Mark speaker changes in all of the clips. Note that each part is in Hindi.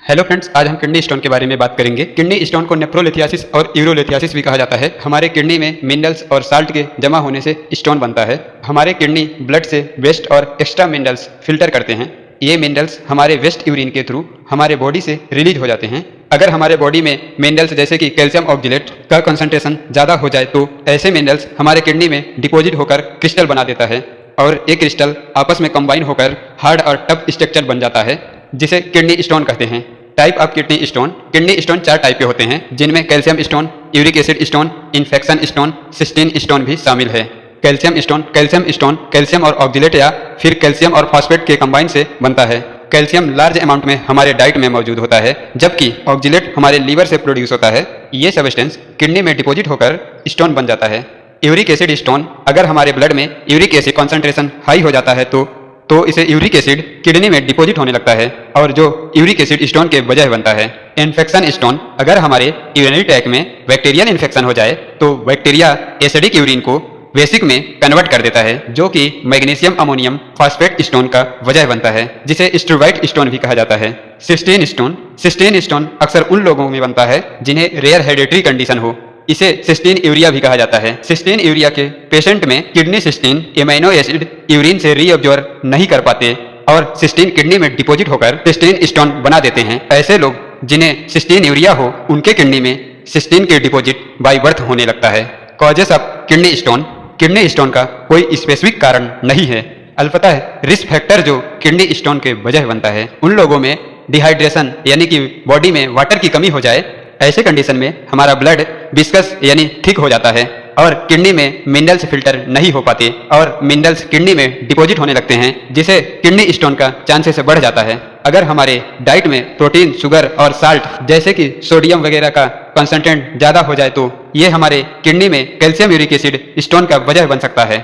Speaker 1: हेलो फ्रेंड्स, आज हम किडनी स्टोन के बारे में बात करेंगे। किडनी स्टोन को नेफ्रोलिथियासिस और यूरोलिथियासिस भी कहा जाता है। हमारे किडनी में मिनरल्स और साल्ट के जमा होने से स्टोन बनता है। हमारे किडनी ब्लड से वेस्ट और एक्स्ट्रा मिनरल्स फिल्टर करते हैं। ये मिनरल्स हमारे वेस्ट यूरिन के थ्रू हमारे बॉडी से रिलीज हो जाते हैं। अगर हमारे बॉडी में मिनरल्स जैसे कि कैल्शियम ऑक्जेलेट का कंसंट्रेशन ज़्यादा हो जाए तो ऐसे मिनरल्स हमारे किडनी में डिपॉजिट होकर क्रिस्टल बना देता है और ये क्रिस्टल आपस में कंबाइन होकर हार्ड और टफ स्ट्रक्चर बन जाता है, जिसे किडनी स्टोन कहते हैं। Type of kidney stone 4 type के होते हैं, जिनमें calcium stone, uric acid stone, infection stone, cysteine stone भी शामिल है। कैल्शियम स्टोन कैल्शियम और ऑक्जेलेट या फिर कैल्शियम और फॉस्फेट के कंबाइन से बनता है। कैल्शियम लार्ज अमाउंट में हमारे डाइट में मौजूद होता है, जबकि ऑक्जेलेट हमारे लीवर से प्रोड्यूस होता है। ये सब्सटेंस किडनी में डिपॉजिट होकर स्टोन बन जाता है। यूरिक एसिड स्टोन, अगर हमारे ब्लड में यूरिक एसिड कॉन्सेंट्रेशन हाई हो जाता है तो इसे यूरिक एसिड किडनी में डिपॉजिट होने लगता है और जो यूरिक एसिड स्टोन के वजह बनता है। इन्फेक्शन स्टोन, अगर हमारे यूरिनरी ट्रैक्ट में बैक्टीरियल इन्फेक्शन हो जाए तो बैक्टीरिया एसिडिक यूरिन को बेसिक में कन्वर्ट कर देता है, जो कि मैग्नीशियम अमोनियम फॉस्फेट स्टोन का वजह बनता है, जिसे स्टेरॉइड स्टोन भी कहा जाता है। सिस्टीन स्टोन अक्सर उन लोगों में बनता है जिन्हें रेयर हेरिडिटरी कंडीशन हो। इसे सिस्टीन यूरिया भी कहा जाता है। सिस्टीन यूरिया के पेशेंट में kidney cystine amino acid urine से रीअब्जॉर्ब नहीं कर पाते और सिस्टीन किडनी में डिपॉजिट होकर सिस्टीन स्टोन बना देते हैं। ऐसे लोग जिन्हें सिस्टीन यूरिया हो, उनके किडनी में सिस्टीन के डिपॉजिट बाय बर्थ होने लगता है। कॉजेस ऑफ किडनी स्टोन का कोई स्पेसिफिक कारण नहीं है, अलबत्ता रिस्क फैक्टर जो किडनी स्टोन के वजह बनता है। उन लोगों में डिहाइड्रेशन यानी कि बॉडी में वाटर की कमी हो जाए, ऐसे कंडीशन में हमारा ब्लड विस्कस यानी थिक हो जाता है और किडनी में मिनरल्स फिल्टर नहीं हो पाते और मिनरल्स किडनी में डिपॉजिट होने लगते हैं, जिसे किडनी स्टोन का चांसेस बढ़ जाता है। अगर हमारे डाइट में प्रोटीन, शुगर और साल्ट जैसे कि सोडियम वगैरह का कंसंट्रेंट ज़्यादा हो जाए तो ये हमारे किडनी में कैल्शियम यूरिक एसिड स्टोन का वजह बन सकता है।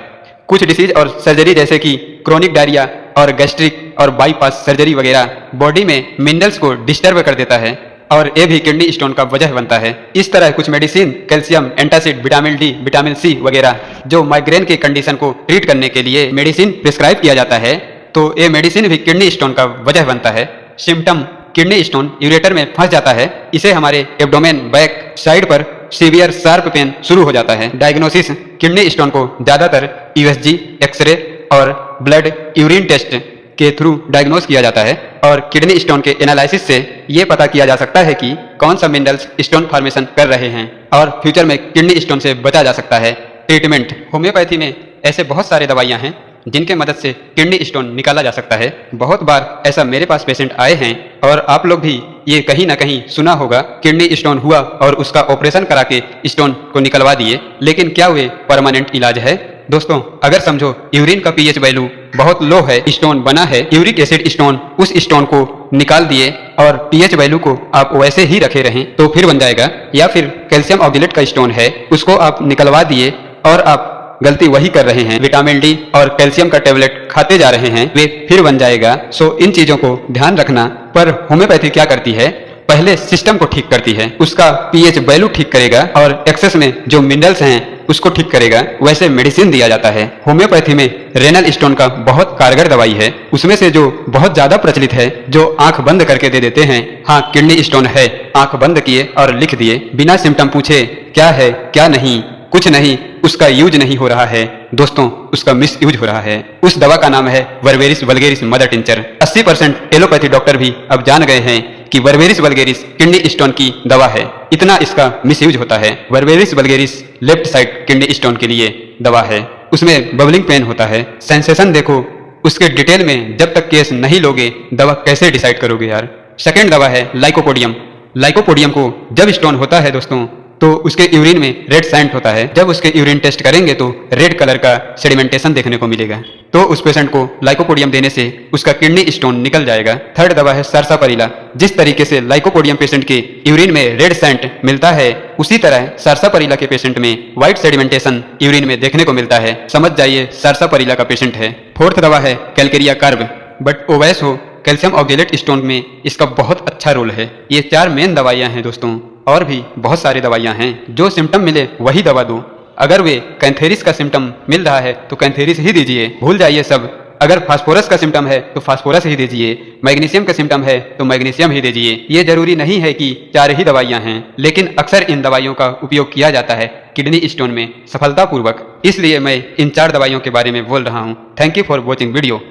Speaker 1: कुछ डिसीज और सर्जरी जैसे कि क्रोनिक डायरिया और गैस्ट्रिक और बाईपास सर्जरी वगैरह बॉडी में मिनरल्स को डिस्टर्ब कर देता है और ये भी किडनी स्टोन का वजह बनता है। इस तरह कुछ medicine, calcium, antacid, vitamin D, vitamin C वगैरह, जो माइग्रेन के कंडीशन को ट्रीट करने के लिए मेडिसिन प्रिस्क्राइब किया जाता है, तो ये मेडिसिन भी किडनी स्टोन का वजह बनता है। सिम्टम, किडनी स्टोन यूरेटर में फंस जाता है। इसे हमारे एब्डोमेन, बैक साइड पर सीवियर शार्प पेन शुरू हो जाता है। डायग्नोसिस, किडनी स्टोन को ज़्यादातर यूएसजी, एक्सरे और ब्लड यूरिन टेस्ट के थ्रू डायग्नोस किया जाता है और किडनी स्टोन के एनालिसिस से ये पता किया जा सकता है कि कौन सा मिनरल्स स्टोन फॉर्मेशन कर रहे हैं और फ्यूचर में किडनी स्टोन से बचा जा सकता है। ट्रीटमेंट, होम्योपैथी में ऐसे बहुत सारे दवाइयाँ हैं जिनके मदद से किडनी स्टोन निकाला जा सकता है। बहुत बार ऐसा मेरे पास पेशेंट आए हैं और आप लोग भी ये कहीं ना कहीं सुना होगा, किडनी स्टोन हुआ और उसका ऑपरेशन करा के स्टोन को निकलवा दिए, लेकिन क्या वे परमानेंट इलाज है? दोस्तों, अगर समझो यूरिन का पीएच वैल्यू बहुत लो है, स्टोन बना है, यूरिक एसिड स्टोन, उस स्टोन को निकाल दिए और पीएच वैल्यू को आप वैसे ही रखे रहें तो फिर बन जाएगा। या फिर कैल्शियम ऑक्जेलेट का स्टोन है, उसको आप निकलवा दिए और आप गलती वही कर रहे हैं, विटामिन डी और कैल्शियम का टेबलेट खाते जा रहे हैं, वे फिर बन जाएगा। सो इन चीजों को ध्यान रखना। पर होम्योपैथी क्या करती है? पहले सिस्टम को ठीक करती है, उसका पीएच वैल्यू ठीक करेगा और एक्सेस में जो मिनरल्स हैं उसको ठीक करेगा, वैसे मेडिसिन दिया जाता है। होम्योपैथी में रेनल स्टोन का बहुत कारगर दवाई है। उसमें से जो बहुत ज्यादा प्रचलित है, जो आंख बंद करके दे देते हैं, हाँ किडनी स्टोन है, आंख बंद किए और लिख दिए, बिना सिम्टम पूछे क्या है क्या नहीं, कुछ नहीं, उसका यूज नहीं हो रहा है। दोस्तों, उसका मिस यूज हो रहा है। उस दवा का नाम है वर्वेरिस vulgaris mother tincture. 80% allopathy doctor भी अब जान गए हैं कि वर्वेरिस वल्गेरिस किडनी स्टोन की दवा है, इतना इसका मिस यूज होता है। वर्वेरिस vulgaris left side kidney stone के लिए दवा है। उसमें बबलिंग पेन होता है, सेंसेशन देखो, उसके डिटेल में जब तक केस नहीं लोगे दवा कैसे डिसाइड करोगे यार। सेकेंड दवा है लाइकोपोडियम। लाइकोपोडियम को जब स्टोन होता है दोस्तों तो उसके यूरिन में रेड सैंड होता है। जब उसके यूरिन टेस्ट करेंगे तो रेड कलर का सेडिमेंटेशन देखने को मिलेगा, तो उस पेशेंट को लाइकोपोडियम देने से उसका किडनी स्टोन निकल जाएगा। थर्ड दवा है सारसापरिला। जिस तरीके से लाइकोपोडियम पेशेंट के यूरिन में रेड सैंड मिलता है, उसी तरह सारसापरिला के पेशेंट में व्हाइट सेडिमेंटेशन यूरिन में देखने को मिलता है। समझ जाइए सारसापरिला का पेशेंट है। फोर्थ दवा है कैलकेरिया कार्ब। बट ओवैस हो, कैल्शियम ऑक्जेलेट स्टोन में इसका बहुत अच्छा रोल है। ये 4 मेन दवाइयाँ हैं दोस्तों, और भी बहुत सारी दवाइयाँ हैं। जो सिम्टम मिले वही दवा दो। अगर वे कैंथेरिस का सिम्टम मिल रहा है तो कैंथेरिस ही दीजिए, भूल जाइए सब अगर फास्फोरस का सिम्टम है तो फास्फोरस ही दीजिए, मैग्नीशियम का सिम्टम है तो मैग्नीशियम ही दीजिए। ये जरूरी नहीं है कि 4 ही दवाइयां हैं, लेकिन अक्सर इन दवाइयों का उपयोग किया जाता है किडनी स्टोन में सफलतापूर्वक। इसलिए मैं इन 4 दवाइयों के बारे में बोल रहा हूँ। Thank you for watching video.